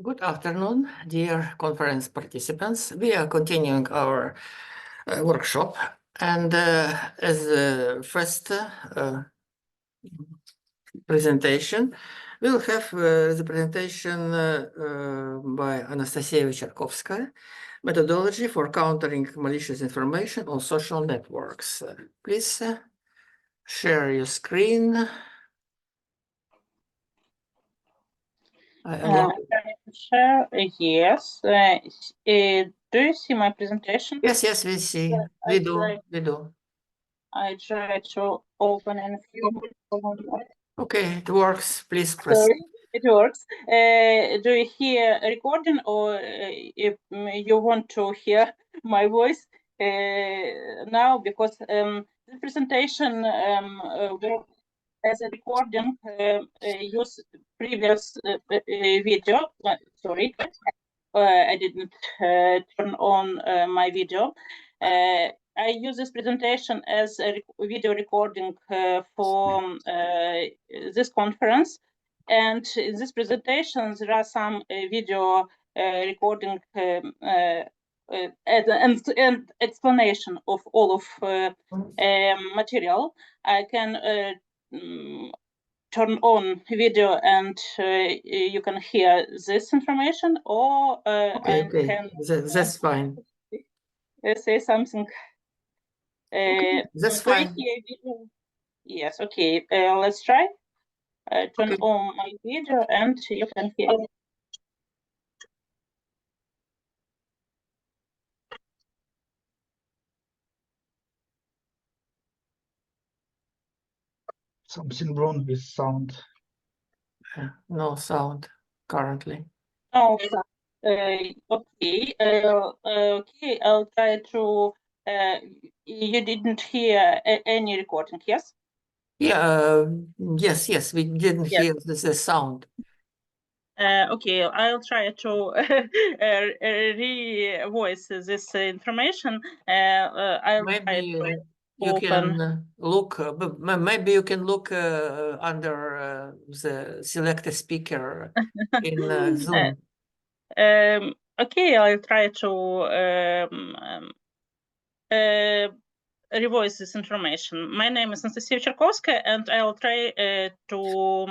Good afternoon, dear conference participants. We are continuing our workshop, and as the first presentation, we'll have the presentation by Anastasia Vycharkovskaya, Methodology for Countering Malicious Information on Social Networks. Please share your screen. Share, yes. Do you see my presentation? Yes, we see. We do. I try to open in a few. Okay, it works. Please proceed. Sorry, it works. Do you hear a recording, or if you want to hear my voice now? Because the presentation will, as a recording, use previous video. Sorry, I didn't turn on my video. I use this presentation as a video recording for this conference. And in this presentation, there are some video recording and explanation of all of material. I can turn on video and you can hear this information, or Okay. I can That's fine. Say something. That's fine. Yes, okay. Let's try. Turn on my video and you can hear. Something wrong with sound. No sound currently. Oh, okay. Okay, I'll try to. You didn't hear any recording, yes? Yeah. Yes. We didn't hear the sound. Okay, I'll try to re-voice this information. I'll maybe try to you open. can look. Maybe you can look under the select speaker in Zoom. Okay, I'll try to revoice this information. My name is Anastasia Vycharkovskaya, and I'll try to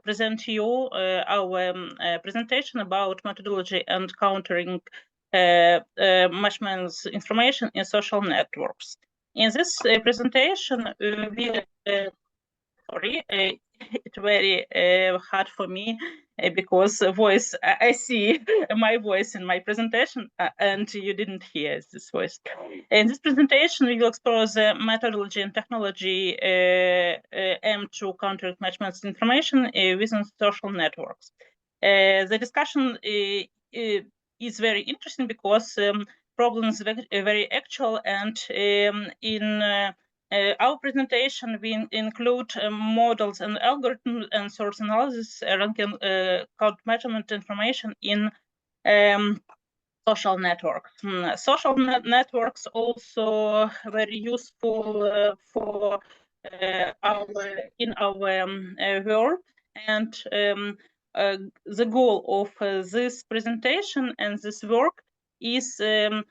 present you our presentation about methodology and countering malicious information in social networks. In this presentation, it's very hard for me because voice, I see my voice in my presentation and you didn't hear this voice. In this presentation, we will explore the methodology and technology aimed to counter malicious information within social networks. The discussion is very interesting because problems are very actual, and in our presentation, we include models and algorithms and source analysis ranking count measurement information in social networks. Social networks also very useful for our world, and the goal of this presentation and this work is to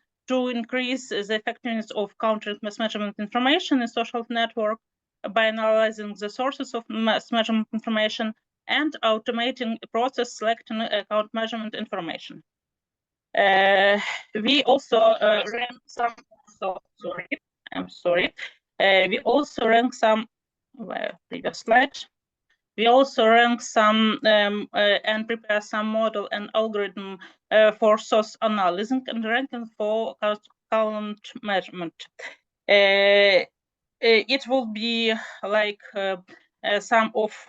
increase the effectiveness of countering mismeasurement information in social network by analyzing the sources of mismeasurement information and automating a process selecting count measurement information. We also ran some. We also ran some. Previous slide. We also rank some and prepare some model and algorithm for source analysis and ranking for count measurement. It will be like some of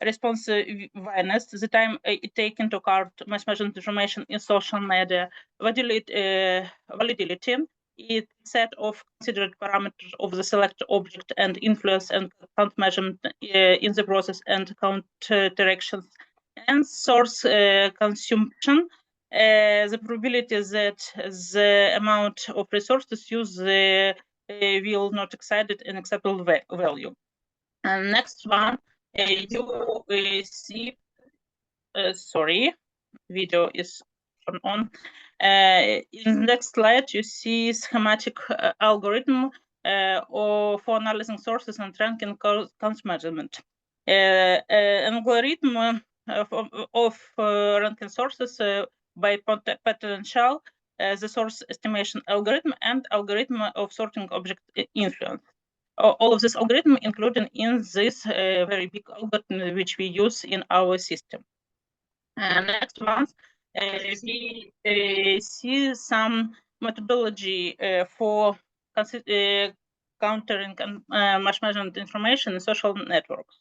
responsiveness, the time it takes into account measurement information in social media, validity, it's set of considered parameters of the select object and influence and count measurement in the process and count directions, and source consumption, the probability that the amount of resources used will not exceed an acceptable value. And next one, you see sorry, video is on. In the next slide, you see schematic algorithm for analyzing sources and ranking count measurement. An algorithm of ranking sources by potential, the source estimation algorithm, and algorithm of sorting object influence. All of this algorithm included in this very big algorithm which we use in our system. Next one, we see some methodology for countering and match measurement information in social networks.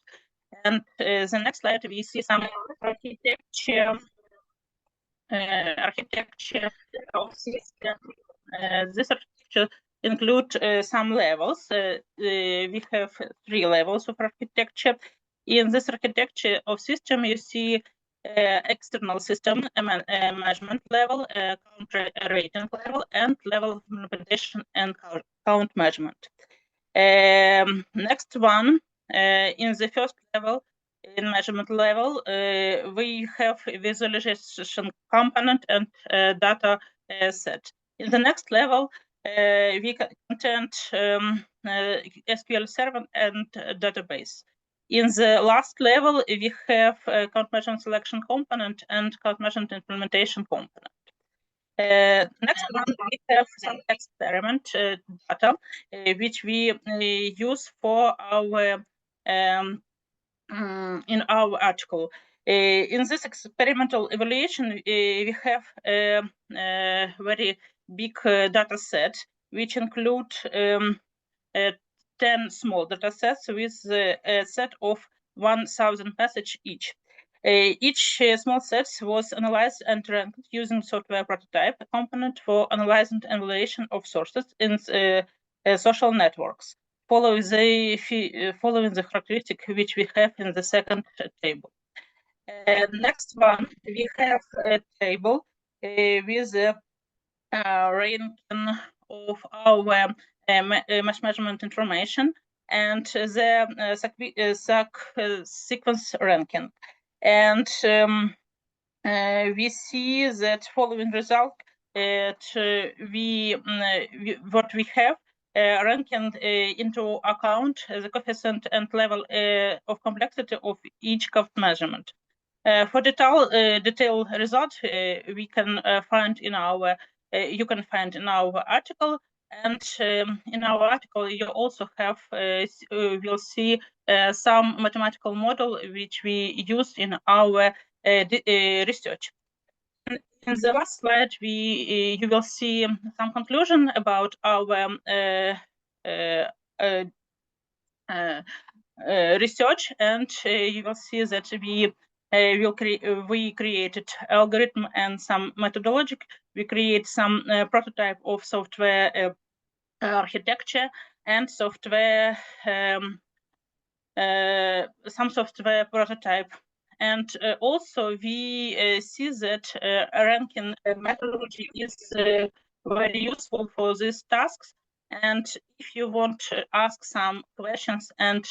And the next slide, we see some architecture of system. This architecture include some levels. We have 3 levels of architecture. In this architecture of system, you see external system measurement level, count rating level, and level of manipulation and count measurement. Next one, in the first level, in measurement level, we have visualization component and data set. In the next level, we content SQL Server and database. In the last level, we have count measurement selection component and count measurement implementation component. Next one, we have some experiment data, which we use for our in our article. In this experimental evaluation, we have a very big data set, which include 10 small data sets with a set of 1,000 messages each. Each small set was analyzed and ranked using software prototype component for analyzing and evaluation of sources in social networks, following the characteristic which we have in the second table. Next one, we have a table with the ranking of our match measurement information and the sequence ranking. And we see that following result, what we have ranking into account the coefficient and level of complexity of each count measurement. For detailed result, we can find in our you can find in our article, and in our article you also have will see some mathematical model which we use in our research. In the last slide, you will see some conclusion about our research, and you will see that we created algorithm and some methodology. We create some prototype of software architecture and software some software prototype. And also we see that ranking methodology is very useful for these tasks. And if you want to ask some questions and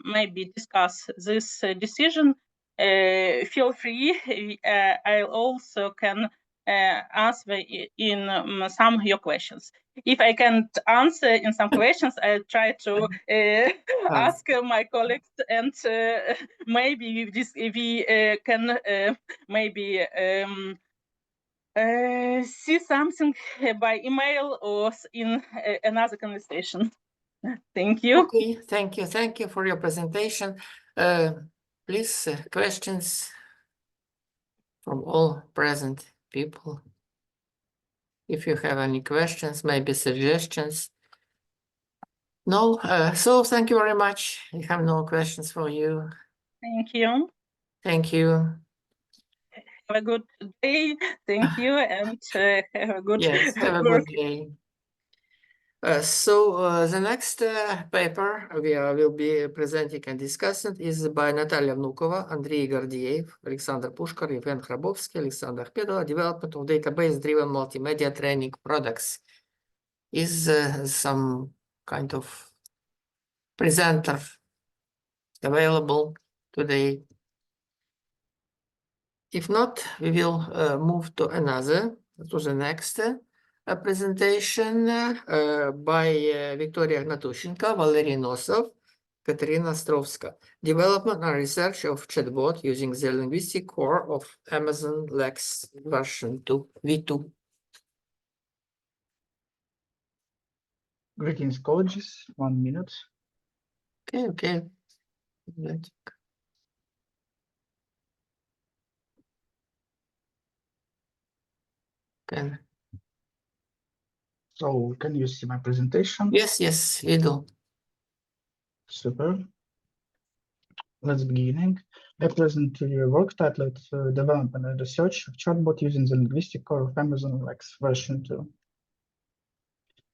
maybe discuss this decision, feel free. I also can answer in some of your questions. If I can't answer in some questions, I try to ask my colleagues, and maybe we can maybe see something by email or in another conversation. Thank you. Okay, thank you. Thank you for your presentation. Please, questions from all present people. If you have any questions, maybe suggestions. No, so thank you very much. I have no questions for you. Thank you. Thank you. Have a good day. Thank you, and have a good Yes, have a work. good day. The next paper we will be presenting and discussing is by Natalia Vnukova, Andrei Gordiev, Alexander Pushkar, Yevhen Hrabovsky, Alexander Pedala, Development of Database-Driven Multimedia Training Products. Is some kind of presenter available today? If not, we will move to the next presentation by Victoria Gnatushenko, Valery Nosov, Katerina Strovska. Development and research of chatbot using the linguistic core of Amazon Lex version 2, V2. Greetings, colleagues. 1 minute. Okay. Can. So, can you see my presentation? Yes, we do. Super. Let's begin. I present your work titled Development and Research of Chatbot using the linguistic core of Amazon Lex version 2.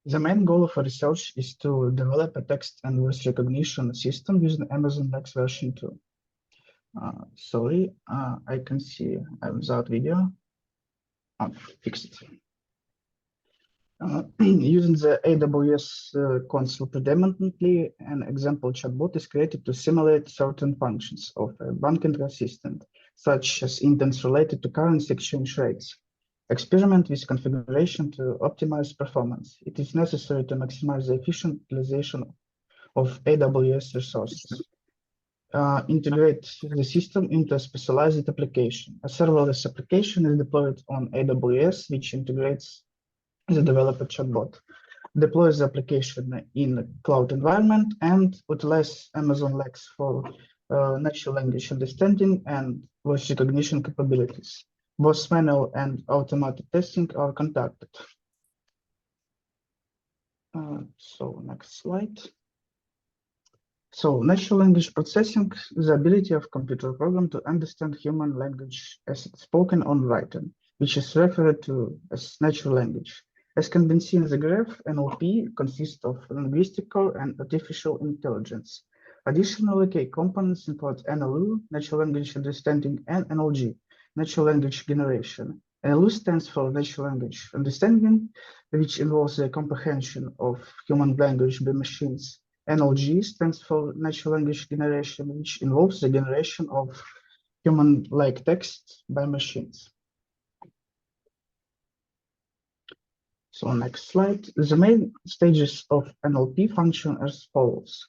The main goal of our research is to develop a text and voice recognition system using Amazon Lex version 2. Sorry, I can see I'm without video. Fix it. Using the AWS console predominantly, an example chatbot is created to simulate certain functions of a banking assistant, such as intents related to currency exchange rates. Experiment with configuration to optimize performance. It is necessary to maximize the efficient utilization of AWS resources. Integrate the system into a specialized application. A serverless application is deployed on AWS, which integrates the developer chatbot. Deploys the application in a cloud environment and utilize Amazon Lex for natural language understanding and voice recognition capabilities. Both manual and automated testing are conducted. So next slide. So natural language processing is the ability of computer program to understand human language as it's spoken or written, which is referred to as natural language. As can be seen in the graph, NLP consists of linguistic core and artificial intelligence. Additionally, key components include NLU, natural language understanding, and NLG, natural language generation. NLU stands for natural language understanding, which involves the comprehension of human language by machines. NLG stands for natural language generation, which involves the generation of human-like text by machines. So next slide. The main stages of NLP function as follows.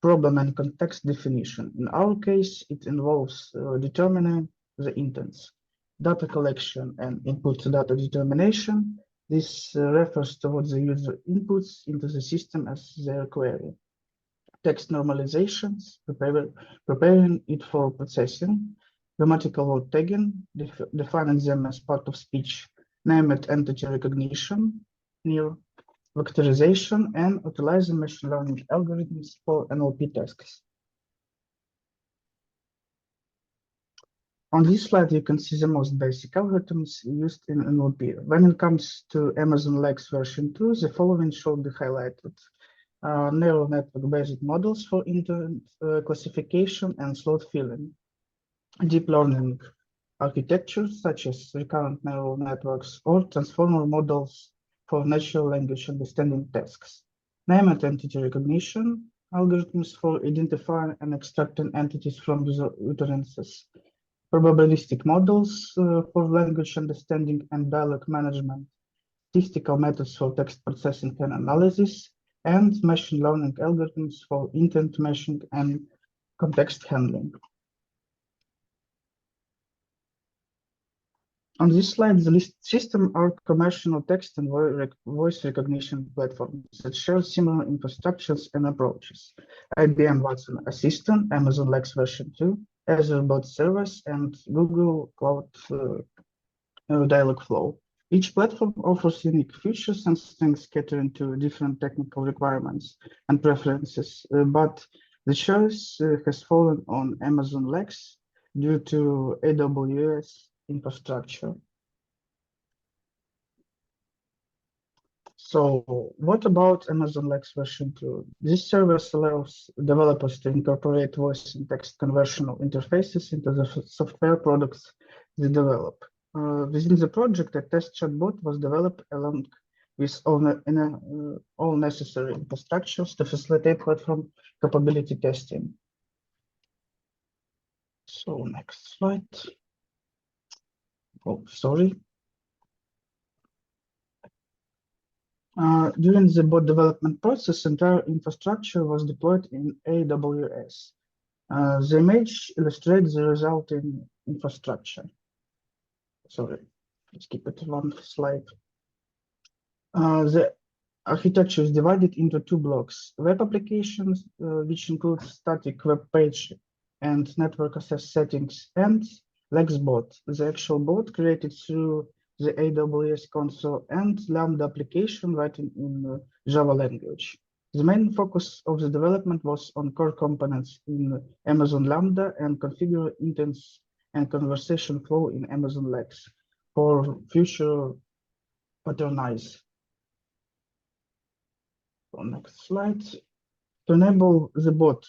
Problem and context definition. In our case, it involves determining the intents. Data collection and input data determination. This refers to what the user inputs into the system as their query. Text normalizations, preparing it for processing. Grammatical word tagging, defining them as part of speech. Named entity recognition, near vectorization, and utilizing machine learning algorithms for NLP tasks. On this slide, you can see the most basic algorithms used in NLP. When it comes to Amazon Lex version 2, the following should be highlighted. Neural network-based models for intent classification and slot filling. Deep learning architectures such as recurrent neural networks or transformer models for natural language understanding tasks. Named entity recognition algorithms for identifying and extracting entities from user utterances. Probabilistic models for language understanding and dialogue management. Statistical methods for text processing and analysis, and machine learning algorithms for intent matching and context handling. On this slide, the list system are commercial text and voice recognition platforms that share similar infrastructures and approaches. IBM Watson Assistant, Amazon Lex version 2, Azure Bot Service, and Google Cloud Dialogflow. Each platform offers unique features and strengths catering to different technical requirements and preferences, but the choice has fallen on Amazon Lex due to AWS infrastructure. So what about Amazon Lex version 2? This service allows developers to incorporate voice and text conversational interfaces into the software products they develop. Within the project, a test chatbot was developed along with all necessary infrastructures to facilitate platform capability testing. So next slide. Oh, sorry. During the bot development process, entire infrastructure was deployed in AWS. The image illustrates the resulting infrastructure. Sorry, let's keep it one slide. The architecture is divided into two blocks: web applications, which includes static web page and network access settings, and LexBot, the actual bot created through the AWS console, and Lambda application written in Java language. The main focus of the development was on core components in Amazon Lambda and configure intents and conversation flow in Amazon Lex for future patternize. Next slide. To enable the bot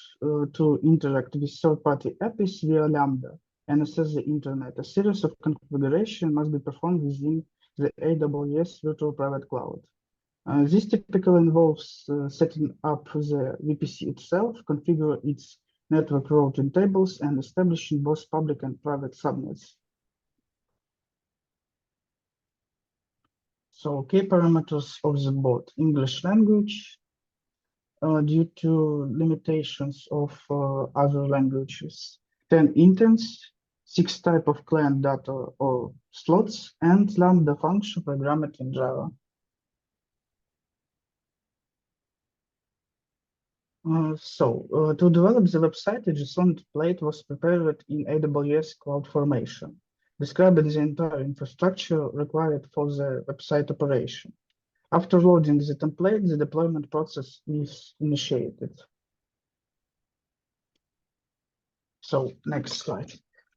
to interact with third-party APIs via Lambda and access the internet, a series of configuration must be performed within the AWS Virtual Private Cloud. This typically involves setting up the VPC itself, configure its network routing tables, and establishing both public and private subnets. So key parameters of the bot: English language, due to limitations of other languages, 10 intents, 6 type of client data or slots, and Lambda function programmed in Java. To develop the website, a JSON template was prepared in AWS CloudFormation, describing the entire infrastructure required for the website operation. After loading the template, the deployment process is initiated. So, next slide.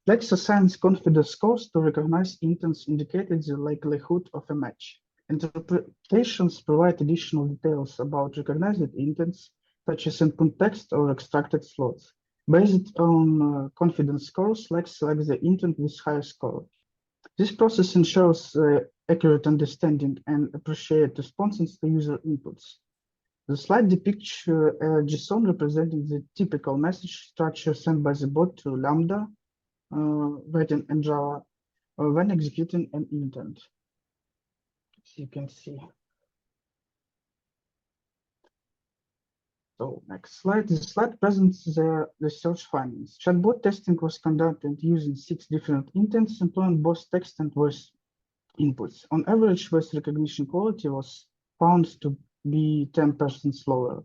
Lex assigns confidence scores to recognize intents indicating the likelihood of a match. Interpretations provide additional details about recognized intents, such as input text or extracted slots. Based on confidence scores, Lex selects the intent with higher score. This process ensures accurate understanding and appropriate responses to user inputs. The slide depicts a JSON representing the typical message structure sent by the bot to Lambda, written in Java, when executing an intent. As you can see. So next slide. This slide presents the research findings. Chatbot testing was conducted using 6 different intents, employing both text and voice inputs. On average, voice recognition quality was found to be 10% lower.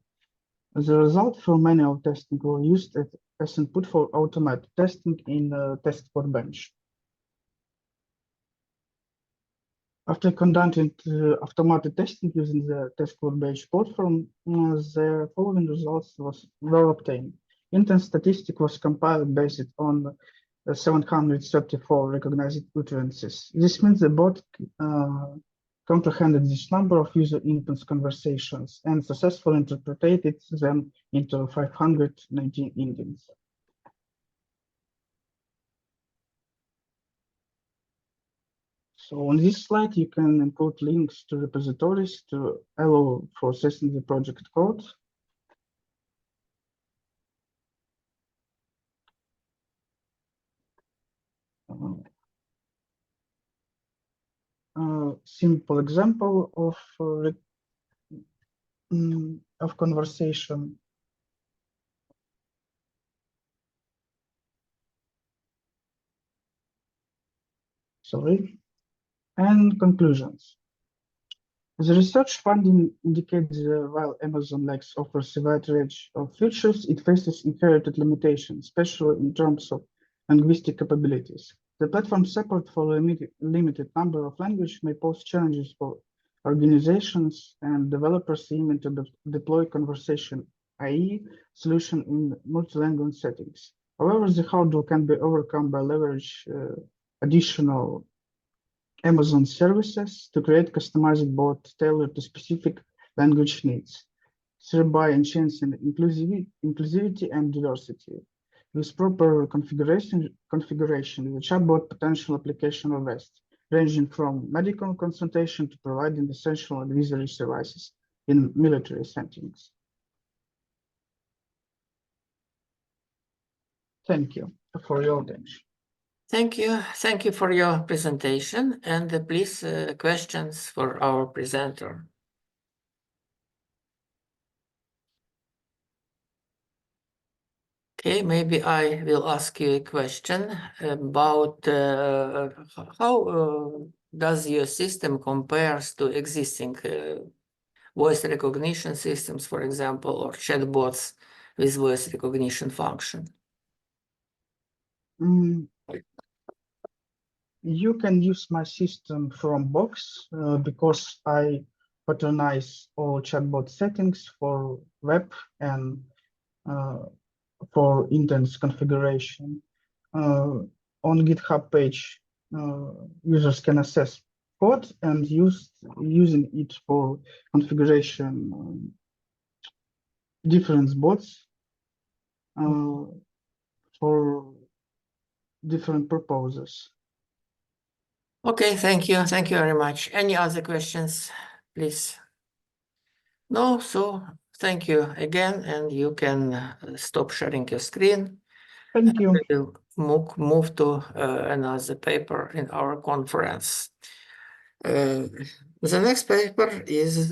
The results from manual testing were used as input for automated testing in test workbench. After conducting automated testing using the test workbench platform, the following results were obtained. Intent statistic was compiled based on 734 recognized utterances. This means the bot comprehended this number of user inputs conversations and successfully interpreted them into 519 intents. So on this slide, you can include links to repositories to allow for accessing the project code. Simple example of conversation. Sorry. And conclusions. The research finding indicates that while Amazon Lex offers a wide range of features, it faces inherited limitations, especially in terms of linguistic capabilities. The platform's support for a limited number of languages may pose challenges for organizations and developers aiming to deploy conversation AI solution in multi-language settings. However, the hurdle can be overcome by leverage additional Amazon services to create customized bot tailored to specific language needs, thereby enhancing inclusivity and diversity. With proper configuration, the chatbot potential application are vast, ranging from medical consultation to providing essential advisory services in military settings. Thank you for your attention. Thank you. Thank you for your presentation. And please, questions for our presenter. Okay, maybe I will ask you a question about how does your system compares to existing voice recognition systems, for example, or chatbots with voice recognition function? You can use my system from box because I patronize all chatbot settings for web and for internet configuration. On GitHub page, users can access code and using it for configuration different bots for different purposes. Okay, thank you. Thank you very much. Any other questions, please? No, so thank you again, and you can stop sharing your screen. Thank you. We'll move to another paper in our conference. The next paper is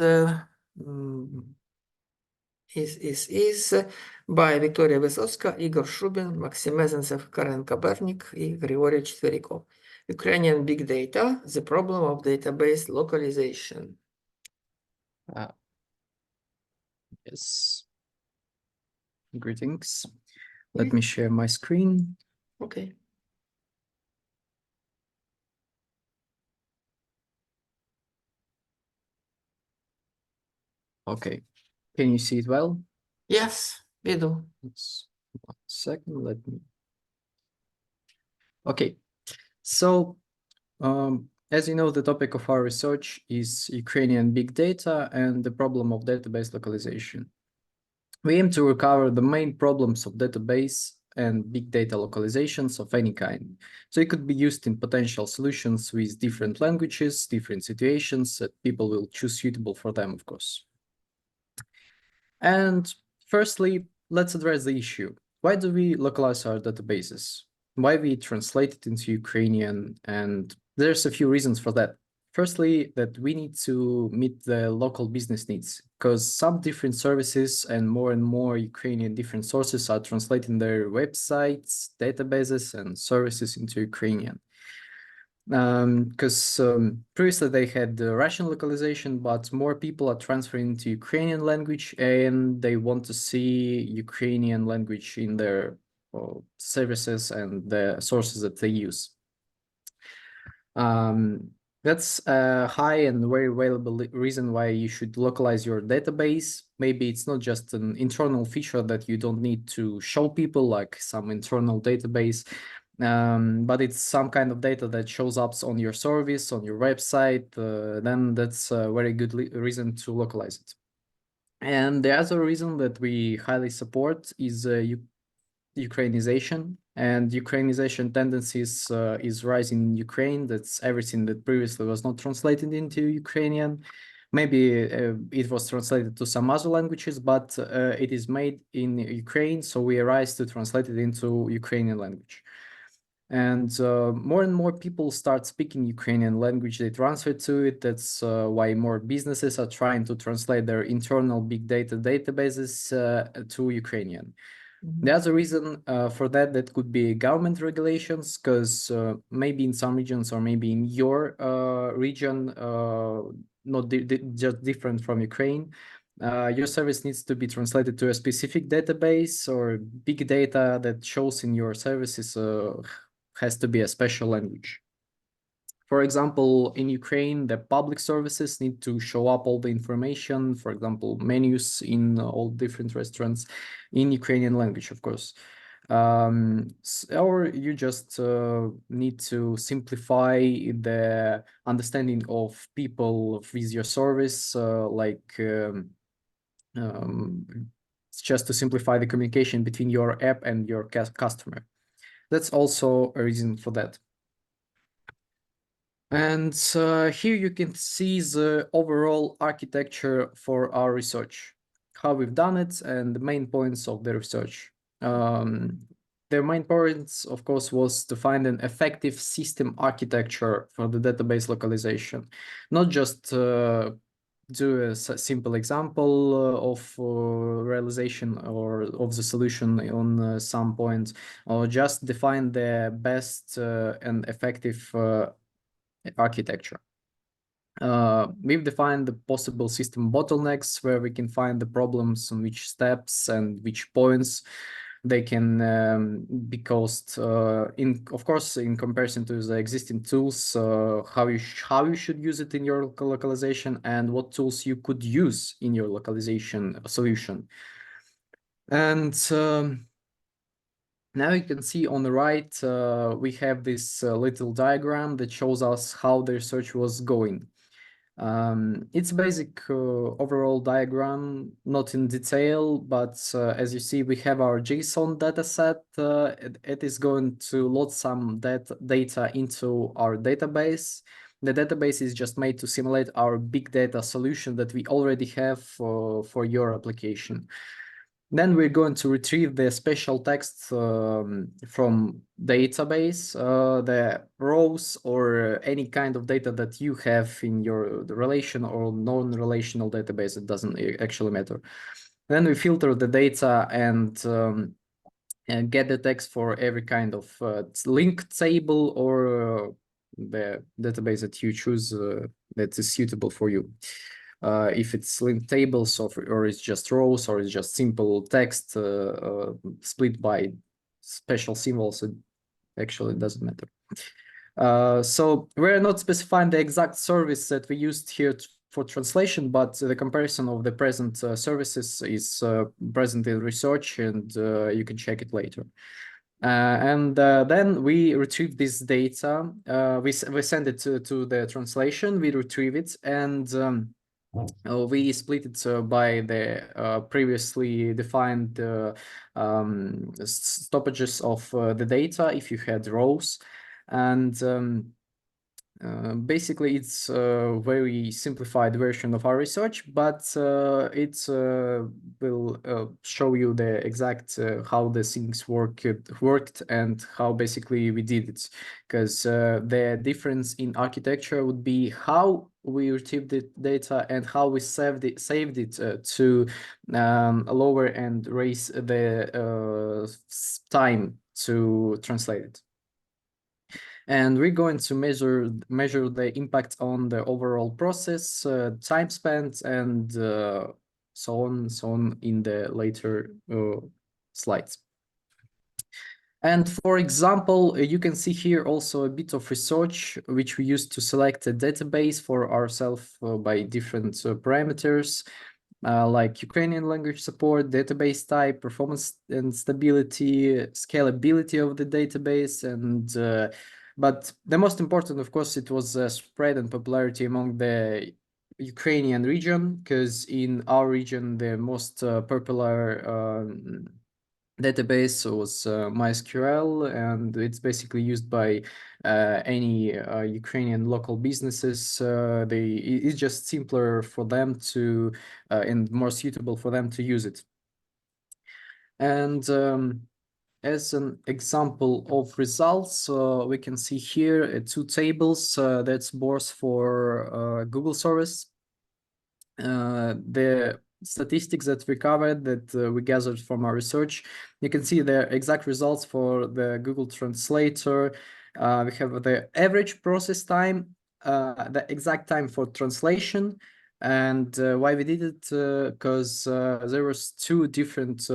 by Victoria Высоцка, Igor Shubin, Maxim Mezentsev, Karen Kabernik, and Grigory Четвериков. Ukrainian Big Data, the problem of database localization. Yes. Greetings. Let me share my screen. Okay. Okay. Can you see it well? Yes, we do. Let's 1 second. Let me. Okay. So, as you know, the topic of our research is Ukrainian big data and the problem of database localization. We aim to recover the main problems of database and big data localizations of any kind. So it could be used in potential solutions with different languages, different situations that people will choose suitable for them, of course. And firstly, let's address the issue. Why do we localize our databases? Why we translate it into Ukrainian? And there's a few reasons for that. Firstly, that we need to meet the local business needs, because some different services and more Ukrainian different sources are translating their websites, databases, and services into Ukrainian. Because previously they had the Russian localization, but more people are transferring to Ukrainian language and they want to see Ukrainian language in their services and the sources that they use. That's a high and very valuable reason why you should localize your database. Maybe it's not just an internal feature that you don't need to show people, like some internal database, but it's some kind of data that shows up on your service, on your website, then that's a very good reason to localize it. And the other reason that we highly support is Ukrainization, and Ukrainization tendencies is rising in Ukraine. That's everything that previously was not translated into Ukrainian. Maybe it was translated to some other languages, but it is made in Ukraine, so we arise to translate it into Ukrainian language. And more people start speaking Ukrainian language, they transfer to it. That's why more businesses are trying to translate their internal big data databases to Ukrainian. The other reason for that could be government regulations, because maybe in some regions or maybe in your region, not just different from Ukraine, your service needs to be translated to a specific database, or big data that shows in your services has to be a special language. For example, in Ukraine, the public services need to show up all the information, for example, menus in all different restaurants in Ukrainian language, of course. Or you just need to simplify the understanding of people with your service, it's just to simplify the communication between your app and your customer. That's also a reason for that. And here you can see the overall architecture for our research, how we've done it, and the main points of the research. the main point, of course, was to find an effective system architecture for the database localization, not just do a simple example of realization or of the solution on some point, or just define the best and effective architecture. We've defined the possible system bottlenecks where we can find the problems on which steps and which points they can be caused. Of course, in comparison to the existing tools, how you should use it in your localization and what tools you could use in your localization solution. And now you can see on the right, we have this little diagram that shows us how the research was going. It's a basic overall diagram, not in detail, but as you see, we have our JSON dataset. It is going to load some data into our database. The database is just made to simulate our big data solution that we already have for your application. Then we're going to retrieve the special text from database, the rows or any kind of data that you have in your relation or non-relational database. It doesn't actually matter. Then we filter the data and get the text for every kind of linked table or the database that you choose that is suitable for you. If it's linked tables or it's just rows or it's just simple text split by special symbols, it actually doesn't matter. So we're not specifying the exact service that we used here for translation, but the comparison of the present services is present in research, and you can check it later. Then we retrieve this data. We send it to the translation. We retrieve it, and we split it by the previously defined stoppages of the data if you had rows. And basically, it's a very simplified version of our research, but it will show you the exact how the things worked and how basically we did it. Because the difference in architecture would be how we retrieved the data and how we saved it to lower and raise the time to translate it. And we're going to measure the impact on the overall process, time spent, and so on in the later slides. And for example, you can see here also a bit of research which we used to select a database for ourselves by different parameters. Like Ukrainian language support, database type, performance and stability, scalability of the database, and but the most important, of course, it was spread and popularity among the Ukrainian region, because in our region, the most popular database was MySQL, and it's basically used by any Ukrainian local businesses. It's just simpler for them to and more suitable for them to use it. And as an example of results, we can see here two tables. That's both for Google service. The statistics that we covered, that we gathered from our research, you can see the exact results for the Google Translator. We have the average process time, the exact time for translation, and why we did it, because there was two different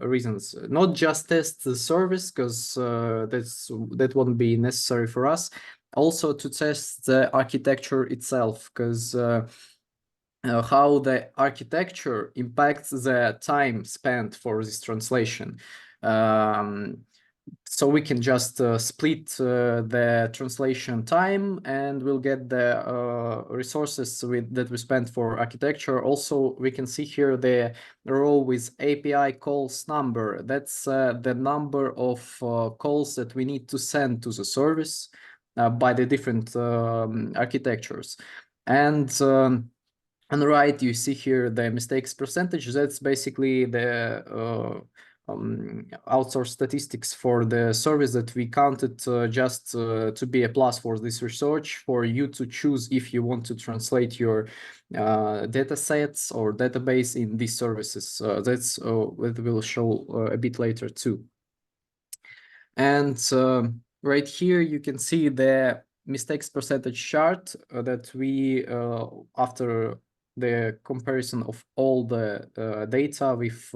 reasons. Not just test the service, because that won't be necessary for us. Also to test the architecture itself, because how the architecture impacts the time spent for this translation. So we can just split the translation time, and we'll get the resources that we spent for architecture. Also, we can see here the row with API calls number. That's the number of calls that we need to send to the service by the different architectures. And on the right, you see here the mistakes percentage. That's basically the outsourced statistics for the service that we counted just to be a plus for this research, for you to choose if you want to translate your data sets or database in these services. That's what we'll show a bit later too. And right here you can see the mistakes percentage chart that we, after the comparison of all the data, we've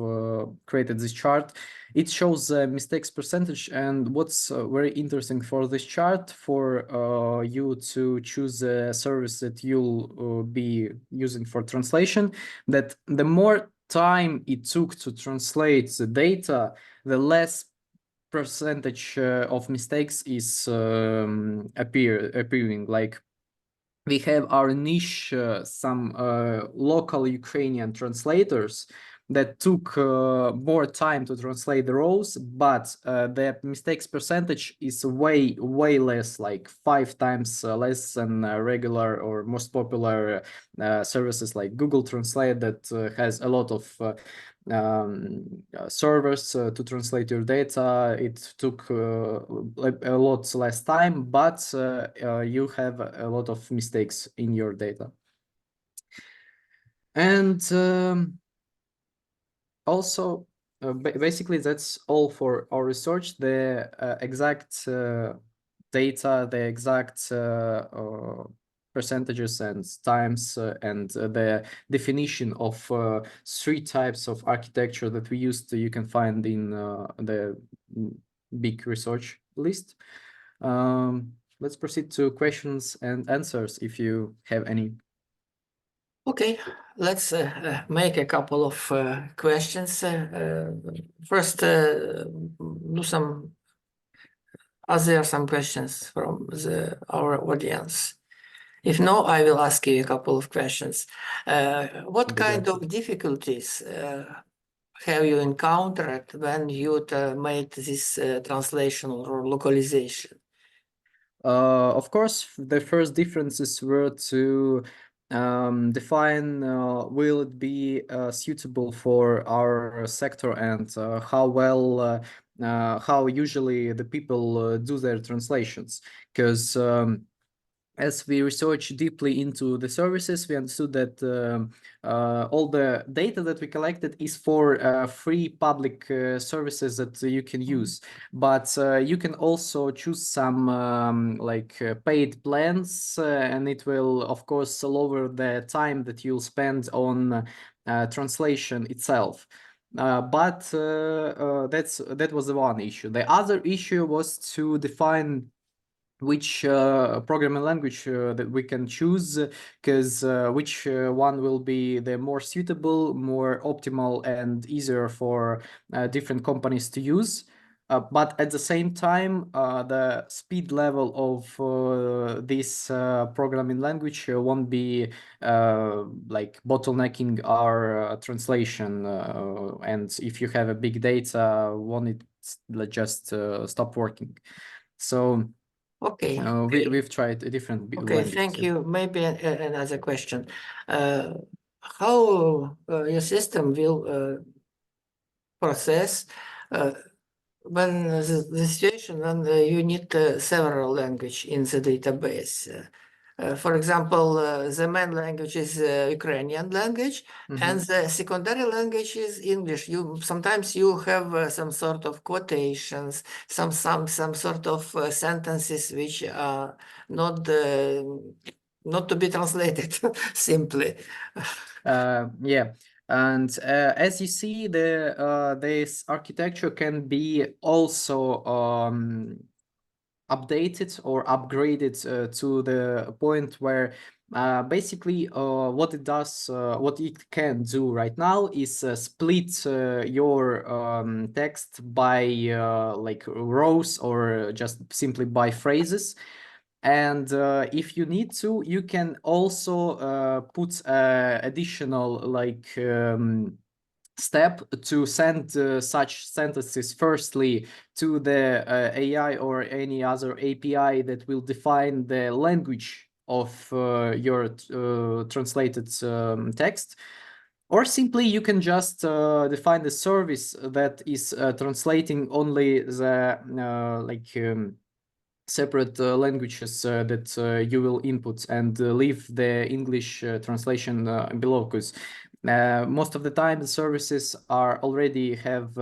created this chart. It shows the mistakes percentage, and what's very interesting for this chart, for you to choose a service that you'll be using for translation, that the more time it took to translate the data, the less percentage of mistakes is appearing. Like, we have our niche, some local Ukrainian translators that took more time to translate the rows, but the mistakes percentage is way less, like 5 times less than regular or most popular services like Google Translate, that has a lot of servers to translate your data. It took a lot less time, but you have a lot of mistakes in your data. And also, basically, that's all for our research. The exact data, the exact percentages and times, and the definition of 3 types of architecture that we used, you can find in the big research list. Let's proceed to questions and answers if you have any. Okay, let's make a couple of questions. First, do some. Are there some questions from our audience? If no, I will ask you a couple of questions. What kind of difficulties have you encountered when you made this translation or localization? Of course, the first differences were to define will it be suitable for our sector, and how usually the people do their translations. Because as we researched deeply into the services, we understood that all the data that we collected is for free public services that you can use. But you can also choose some paid plans, and it will, of course, lower the time that you'll spend on translation itself. But that was the one issue. The other issue was to define which programming language that we can choose, because which one will be the more suitable, more optimal, and easier for different companies to use. But at the same time, the speed level of this programming language won't be like bottlenecking our translation. And if you have a big data, won't it just stop working? So Okay. we've tried a different Okay, thank you. Maybe another question. How your system will process when the situation when you need several language in the database? For example, the main language is Ukrainian language, and the secondary language is English. Sometimes you have some sort of quotations, some sort of sentences which are not to be translated simply. Yeah. And as you see, this architecture can be also updated or upgraded to the point where basically what it does, what it can do right now is split your text by like rows, or just simply by phrases. And if you need to, you can also put additional step to send such sentences firstly to the AI or any other API that will define the language of your translated text. Or simply you can just define the service that is translating only the separate languages that you will input, and leave the English translation below, because most of the time the services are already have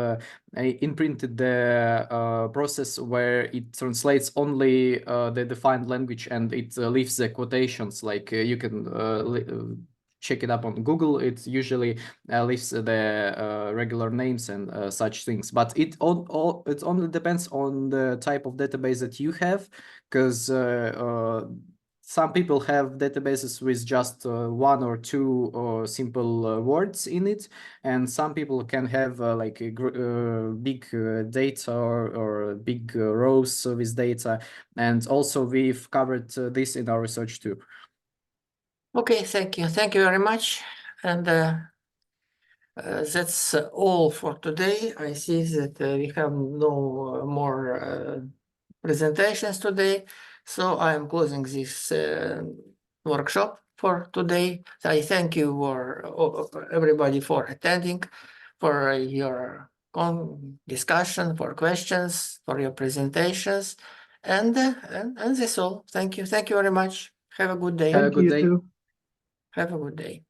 imprinted the process where it translates only the defined language, and it leaves the quotations. Like you can check it up on Google. It usually leaves the regular names and such things, but it only depends on the type of database that you have, because some people have databases with just one or two simple words in it, and some people can have like a big data or big rows with data, and also we've covered this in our research too. Okay, thank you very much, and that's all for today. I see that we have no more presentations today, so I'm closing this workshop for today. I thank you everybody for attending, for your discussion, for questions, for your presentations, and that's all. Thank you very much. Have a good day. Have a good You day. too. Have a good day.